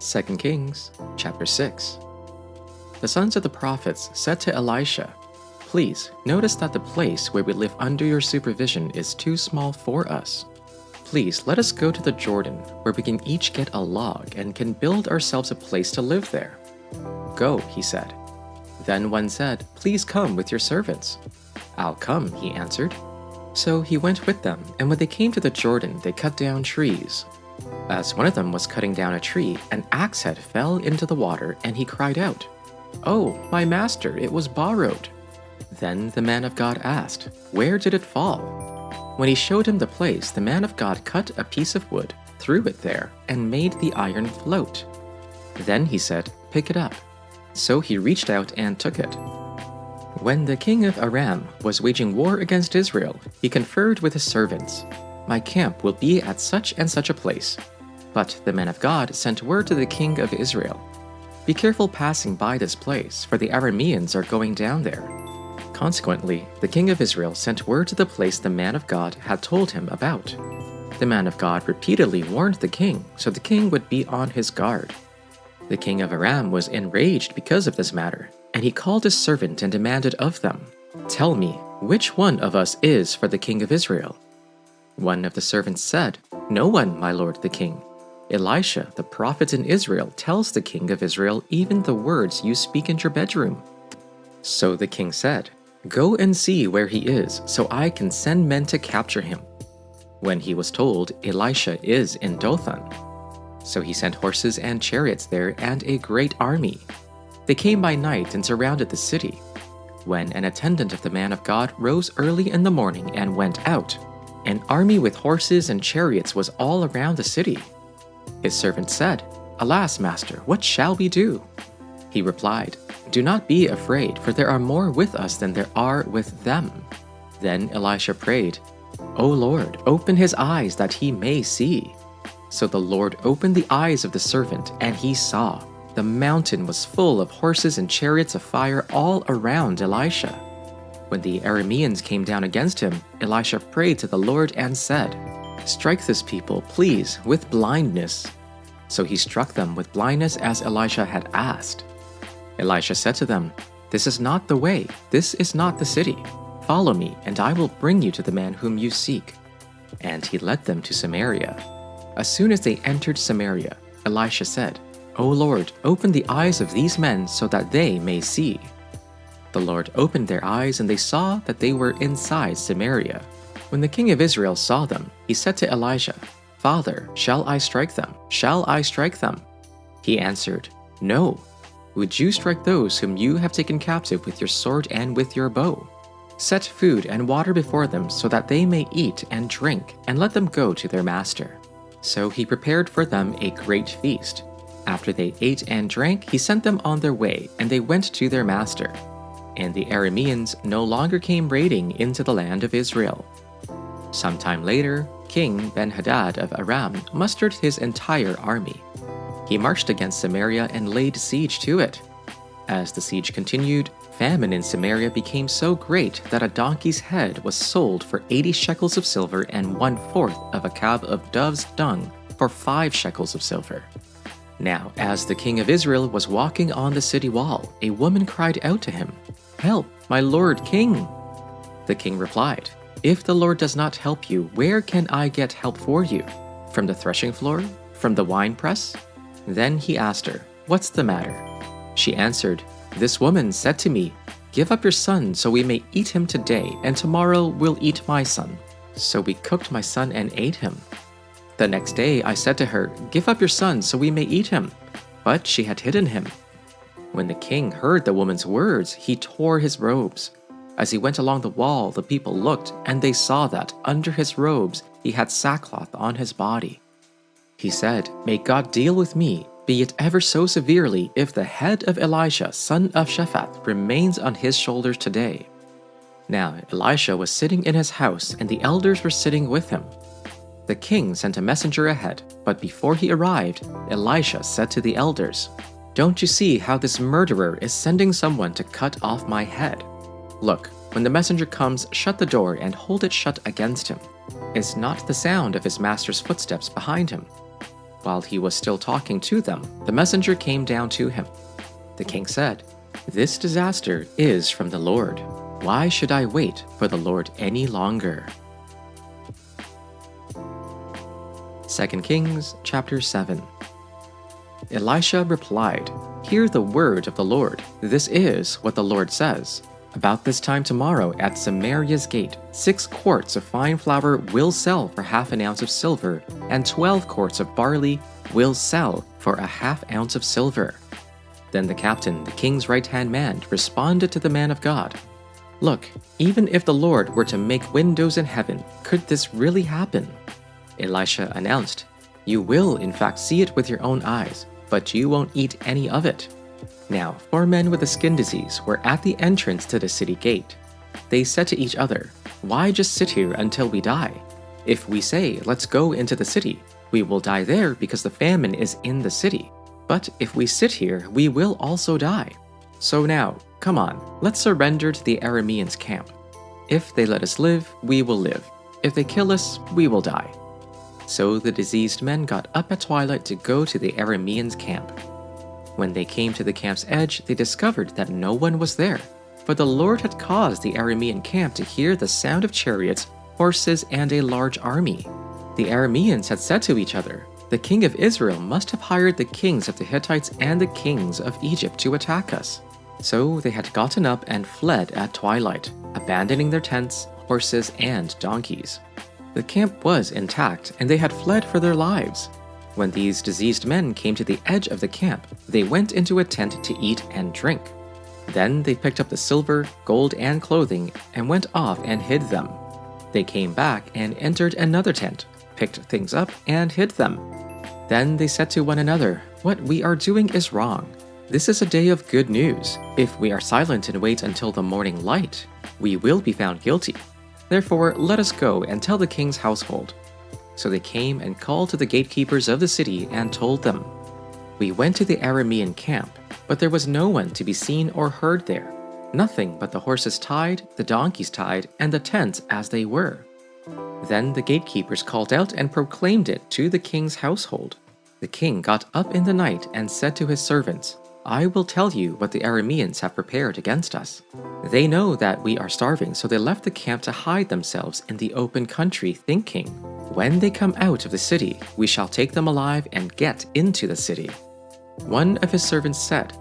2 Kings chapter 6. The sons of the prophets said to Elisha, "Please, notice that the place where we live under your supervision is too small for us. Please let us go to the Jordan, where we can each get a log and can build ourselves a place to live there." "Go," he said. Then one said, "Please come with your servants." "I'll come," he answered. So he went with them, and when they came to the Jordan, they cut down trees. As one of them was cutting down a tree, an axe head fell into the water, and he cried out, "Oh, my master, it was borrowed." Then the man of God asked, "Where did it fall?" When he showed him the place, the man of God cut a piece of wood, threw it there, and made the iron float. Then he said, "Pick it up." So he reached out and took it. When the king of Aram was waging war against Israel, he conferred with his servants, "My camp will be at such and such a place." But the man of God sent word to the king of Israel, "Be careful passing by this place, for the Arameans are going down there." Consequently, the king of Israel sent word to the place the man of God had told him about. The man of God repeatedly warned the king, so the king would be on his guard. The king of Aram was enraged because of this matter, and he called his servant and demanded of them, "Tell me, which one of us is for the king of Israel?" One of the servants said, "No one, my lord the king. Elisha, the prophet in Israel, tells the king of Israel even the words you speak in your bedroom." So the king said, "Go and see where he is, so I can send men to capture him." When he was told, "Elisha is in Dothan." So he sent horses and chariots there and a great army. They came by night and surrounded the city. When an attendant of the man of God rose early in the morning and went out, an army with horses and chariots was all around the city. His servant said, "Alas, master, what shall we do?" He replied, "Do not be afraid, for there are more with us than there are with them." Then Elisha prayed, "O Lord, open his eyes that he may see." So the Lord opened the eyes of the servant, and he saw. The mountain was full of horses and chariots of fire all around Elisha. When the Arameans came down against him, Elisha prayed to the Lord and said, "Strike this people, please, with blindness." So he struck them with blindness as Elisha had asked. Elisha said to them, "This is not the way, this is not the city. Follow me, and I will bring you to the man whom you seek." And he led them to Samaria. As soon as they entered Samaria, Elisha said, "O Lord, open the eyes of these men so that they may see." The Lord opened their eyes, and they saw that they were inside Samaria. When the king of Israel saw them, he said to Elisha, "Father, shall I strike them? Shall I strike them?" He answered, "No. Would you strike those whom you have taken captive with your sword and with your bow? Set food and water before them so that they may eat and drink, and let them go to their master." So he prepared for them a great feast. After they ate and drank, he sent them on their way, and they went to their master. And the Arameans no longer came raiding into the land of Israel. Sometime later, King Ben-Hadad of Aram mustered his entire army. He marched against Samaria and laid siege to it. As the siege continued, famine in Samaria became so great that a donkey's head was sold for 80 shekels of silver and 1/4 of a cab of dove's dung for 5 shekels of silver. Now, as the king of Israel was walking on the city wall, a woman cried out to him, "Help, my lord king!" The king replied, "If the Lord does not help you, where can I get help for you? From the threshing floor? From the winepress?" Then he asked her, "What's the matter?" She answered, "This woman said to me, 'Give up your son so we may eat him today, and tomorrow we'll eat my son.' So we cooked my son and ate him. The next day I said to her, 'Give up your son so we may eat him.' But she had hidden him." When the king heard the woman's words, he tore his robes. As he went along the wall, the people looked, and they saw that under his robes he had sackcloth on his body. He said, "May God deal with me, be it ever so severely, if the head of Elisha, son of Shaphat, remains on his shoulders today." Now Elisha was sitting in his house, and the elders were sitting with him. The king sent a messenger ahead, but before he arrived, Elisha said to the elders, "Don't you see how this murderer is sending someone to cut off my head? Look, when the messenger comes, shut the door and hold it shut against him. Is not the sound of his master's footsteps behind him?" while he was still talking to them, the messenger came down to him. The king said, "This disaster is from the Lord. Why should I wait for the Lord any longer?" 2 Kings chapter 7. Elisha replied, "Hear the word of the Lord. This is what the Lord says. About this time tomorrow at Samaria's gate, 6 quarts of fine flour will sell for half an ounce of silver, and 12 quarts of barley will sell for a half ounce of silver." Then the captain, the king's right-hand man, responded to the man of God, "Look, even if the Lord were to make windows in heaven, could this really happen?" Elisha announced, "You will in fact see it with your own eyes, but you won't eat any of it." Now, 4 men with a skin disease were at the entrance to the city gate. They said to each other, "Why just sit here until we die? If we say, 'Let's go into the city,' we will die there because the famine is in the city. But if we sit here, we will also die. So now, come on, let's surrender to the Arameans' camp. If they let us live, we will live. If they kill us, we will die." So the diseased men got up at twilight to go to the Arameans' camp. When they came to the camp's edge, they discovered that no one was there, for the Lord had caused the Aramean camp to hear the sound of chariots, horses, and a large army. The Arameans had said to each other, "The king of Israel must have hired the kings of the Hittites and the kings of Egypt to attack us." So they had gotten up and fled at twilight, abandoning their tents, horses, and donkeys. The camp was intact, and they had fled for their lives. When these diseased men came to the edge of the camp, they went into a tent to eat and drink. Then they picked up the silver, gold, and clothing and went off and hid them. They came back and entered another tent, picked things up, and hid them. Then they said to one another, "What we are doing is wrong. This is a day of good news. If we are silent and wait until the morning light, we will be found guilty. Therefore, let us go and tell the king's household." So they came and called to the gatekeepers of the city and told them, "We went to the Aramean camp, but there was no one to be seen or heard there. Nothing but the horses tied, the donkeys tied, and the tents as they were." Then the gatekeepers called out and proclaimed it to the king's household. The king got up in the night and said to his servants, "I will tell you what the Arameans have prepared against us. They know that we are starving, so they left the camp to hide themselves in the open country, thinking, 'When they come out of the city, we shall take them alive and get into the city.' One of his servants said,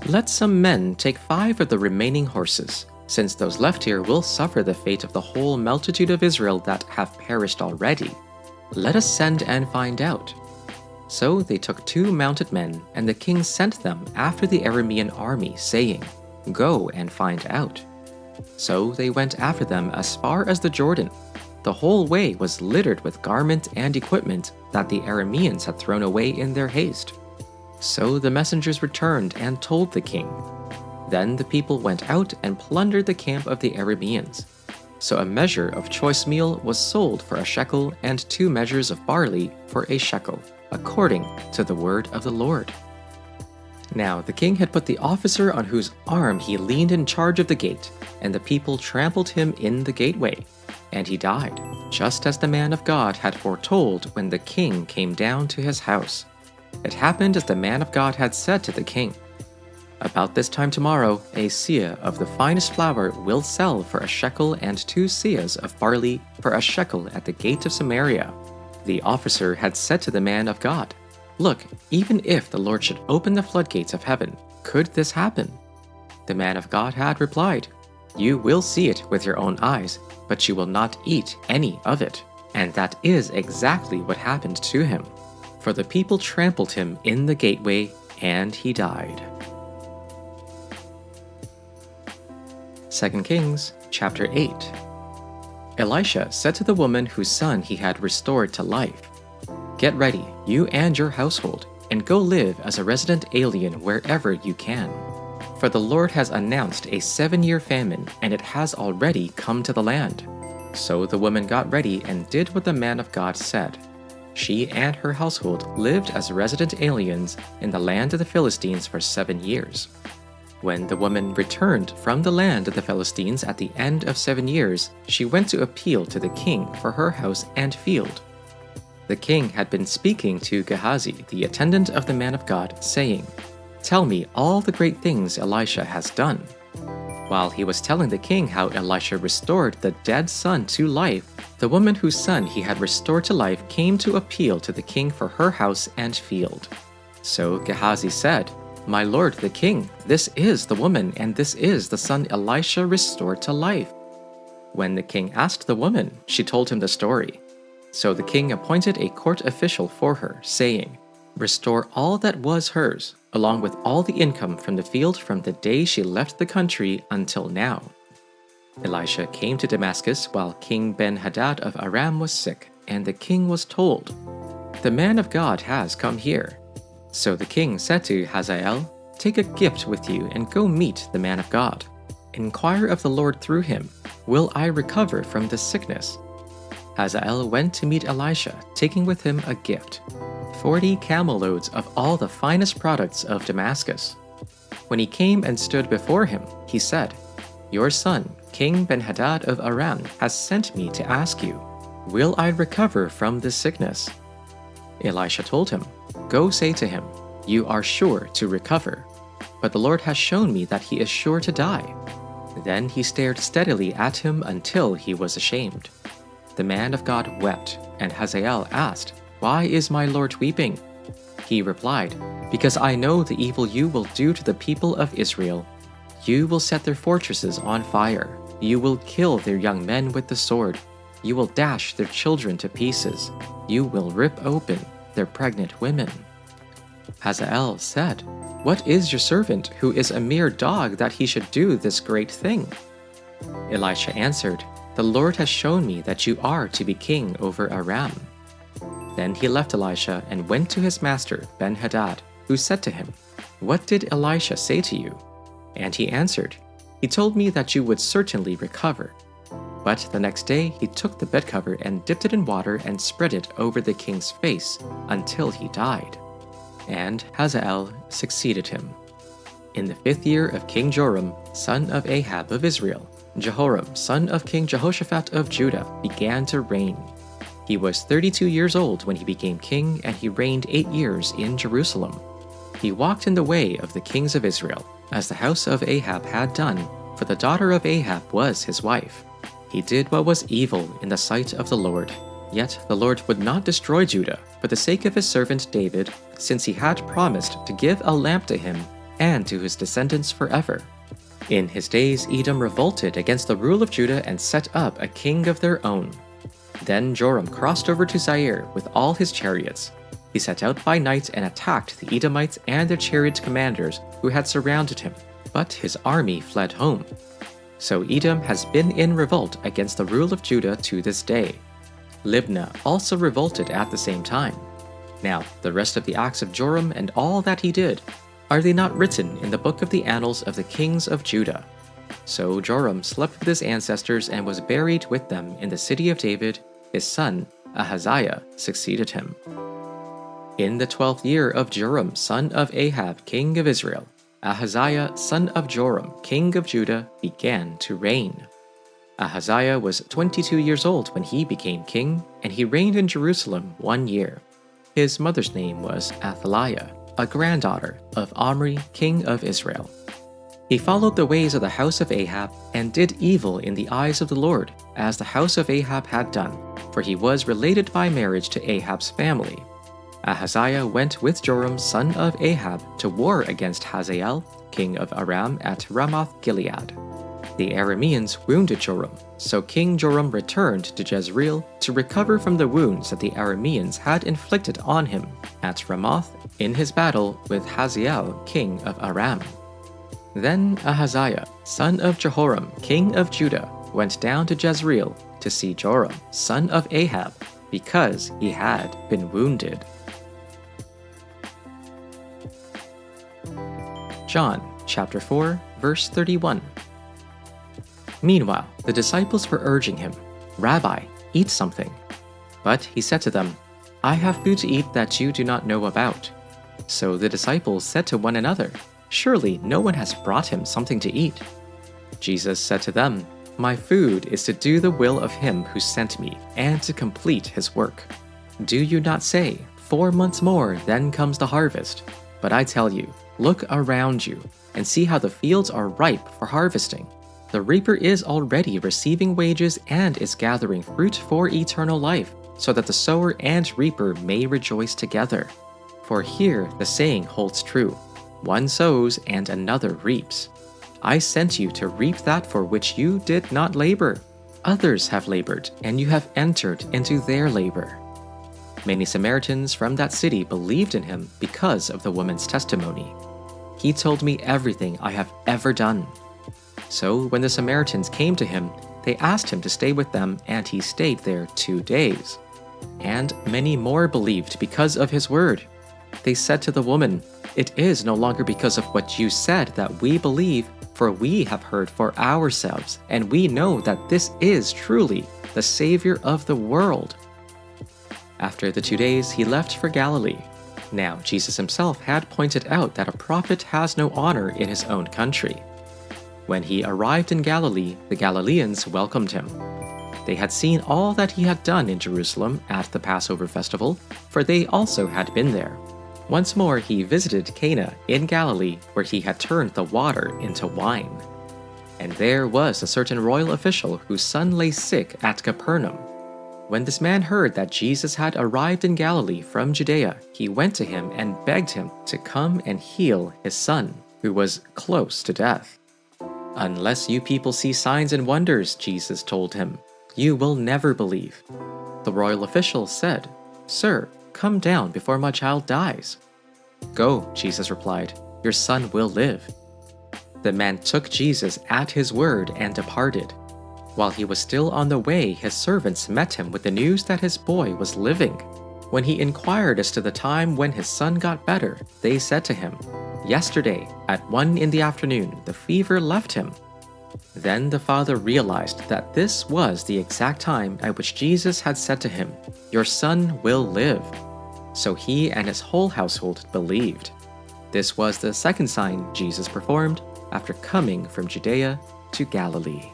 'Let some men take 5 of the remaining horses, since those left here will suffer the fate of the whole multitude of Israel that have perished already. Let us send and find out.' So they took 2 mounted men, and the king sent them after the Aramean army, saying, 'Go and find out.' So they went after them as far as the Jordan. The whole way was littered with garment and equipment that the Arameans had thrown away in their haste. So the messengers returned and told the king. Then the people went out and plundered the camp of the Arameans. So a measure of choice meal was sold for a shekel, and 2 measures of barley for a shekel, according to the word of the Lord. Now the king had put the officer on whose arm he leaned in charge of the gate, and the people trampled him in the gateway, and he died, just as the man of God had foretold when the king came down to his house. It happened as the man of God had said to the king. About this time tomorrow, a seah of the finest flour will sell for a shekel, and 2 seahs of barley for a shekel at the gate of Samaria. The officer had said to the man of God, "Look, even if the Lord should open the floodgates of heaven, could this happen?" The man of God had replied, "You will see it with your own eyes, but you will not eat any of it." And that is exactly what happened to him. For the people trampled him in the gateway, and he died. 2 Kings chapter 8. Elisha said to the woman whose son he had restored to life, "Get ready, you and your household, and go live as a resident alien wherever you can. For the Lord has announced a 7-year famine, and it has already come to the land." So the woman got ready and did what the man of God said. She and her household lived as resident aliens in the land of the Philistines for 7 years. When the woman returned from the land of the Philistines at the end of 7 years, she went to appeal to the king for her house and field. The the king had been speaking to Gehazi, the attendant of the man of God, saying, "Tell me all the great things Elisha has done." While he was telling the king how Elisha restored the dead son to life, the woman whose son he had restored to life came to appeal to the king for her house and field. So Gehazi said, "My lord the king, this is the woman, and this is the son Elisha restored to life." When the king asked the woman, she told him the story. So the king appointed a court official for her, saying, "Restore all that was hers, along with all the income from the field from the day she left the country until now." Elisha came to Damascus while King Ben-Hadad of Aram was sick, and the king was told, "The man of God has come here." So the king said to Hazael, "Take a gift with you and go meet the man of God. Inquire of the Lord through him, will I recover from this sickness?" Hazael went to meet Elisha, taking with him a gift, 40 camel loads of all the finest products of Damascus. When he came and stood before him, he said, "Your son, King Ben-Hadad of Aram, has sent me to ask you, will I recover from this sickness?" Elisha told him, "Go say to him, you are sure to recover, but the Lord has shown me that he is sure to die." Then he stared steadily at him until he was ashamed. The man of God wept, and Hazael asked, "Why is my lord weeping?" He replied, "Because I know the evil you will do to the people of Israel. You will set their fortresses on fire. You will kill their young men with the sword. You will dash their children to pieces. You will rip open their pregnant women." Hazael said, "What is your servant, who is a mere dog, that he should do this great thing?" Elisha answered, "The Lord has shown me that you are to be king over Aram." Then he left Elisha and went to his master Ben-Hadad, who said to him, "What did Elisha say to you?" And he answered, "He told me that you would certainly recover." But the next day he took the bedcover and dipped it in water and spread it over the king's face until he died. And Hazael succeeded him. In the 5th year of King Joram, son of Ahab of Israel, Jehoram, son of King Jehoshaphat of Judah, began to reign. He was 32 years old when he became king, and he reigned 8 years in Jerusalem. He walked in the way of the kings of Israel, as the house of Ahab had done, for the daughter of Ahab was his wife. He did what was evil in the sight of the Lord. Yet the Lord would not destroy Judah for the sake of his servant David, since he had promised to give a lamp to him and to his descendants forever. In his days Edom revolted against the rule of Judah and set up a king of their own. Then Joram crossed over to Zaire with all his chariots. He set out by night and attacked the Edomites and their chariot commanders who had surrounded him, but his army fled home. So Edom has been in revolt against the rule of Judah to this day. Libnah also revolted at the same time. Now, the rest of the acts of Joram and all that he did, are they not written in the book of the annals of the kings of Judah? So Joram slept with his ancestors and was buried with them in the city of David. His son, Ahaziah, succeeded him. In the 12th year of Joram, son of Ahab, king of Israel, Ahaziah, son of Joram, king of Judah, began to reign. Ahaziah was 22 years old when he became king, and he reigned in Jerusalem 1 year. His mother's name was Athaliah, a granddaughter of Omri, king of Israel. He followed the ways of the house of Ahab and did evil in the eyes of the Lord, as the house of Ahab had done, for he was related by marriage to Ahab's family. Ahaziah went with Joram, son of Ahab, to war against Hazael, king of Aram, at Ramoth-Gilead. The Arameans wounded Joram, so King Joram returned to Jezreel to recover from the wounds that the Arameans had inflicted on him at Ramoth in his battle with Hazael, king of Aram. Then Ahaziah, son of Jehoram, king of Judah, went down to Jezreel to see Joram, son of Ahab, because he had been wounded. John chapter 4, verse 31. Meanwhile, the disciples were urging him, "Rabbi, eat something." But he said to them, "I have food to eat that you do not know about." So the disciples said to one another, "Surely no one has brought him something to eat." Jesus said to them, "My food is to do the will of him who sent me and to complete his work. Do you not say, 4 months more, then comes the harvest? But I tell you, look around you, and see how the fields are ripe for harvesting. The reaper is already receiving wages and is gathering fruit for eternal life, so that the sower and reaper may rejoice together. For here the saying holds true, one sows and another reaps. I sent you to reap that for which you did not labor. Others have labored, and you have entered into their labor. Many Samaritans from that city believed in him because of the woman's testimony. He told me everything I have ever done. So when the Samaritans came to him, they asked him to stay with them, and he stayed there 2 days. And many more believed because of his word. They said to the woman, "It is no longer because of what you said that we believe, for we have heard for ourselves, and we know that this is truly the Savior of the world." After the 2 days, he left for Galilee. Now Jesus himself had pointed out that a prophet has no honor in his own country. When he arrived in Galilee, the Galileans welcomed him. They had seen all that he had done in Jerusalem at the Passover festival, for they also had been there. Once more he visited Cana in Galilee, where he had turned the water into wine. And there was a certain royal official whose son lay sick at Capernaum. When this man heard that Jesus had arrived in Galilee from Judea, he went to him and begged him to come and heal his son, who was close to death. "Unless you people see signs and wonders," Jesus told him, "you will never believe." The royal official said, "Sir, come down before my child dies." "Go," Jesus replied, "your son will live." The man took Jesus at his word and departed. While he was still on the way, his servants met him with the news that his boy was living. When he inquired as to the time when his son got better, they said to him, "Yesterday, at 1 in the afternoon, the fever left him." Then the father realized that this was the exact time at which Jesus had said to him, "Your son will live." So he and his whole household believed. This was the second sign Jesus performed after coming from Judea to Galilee.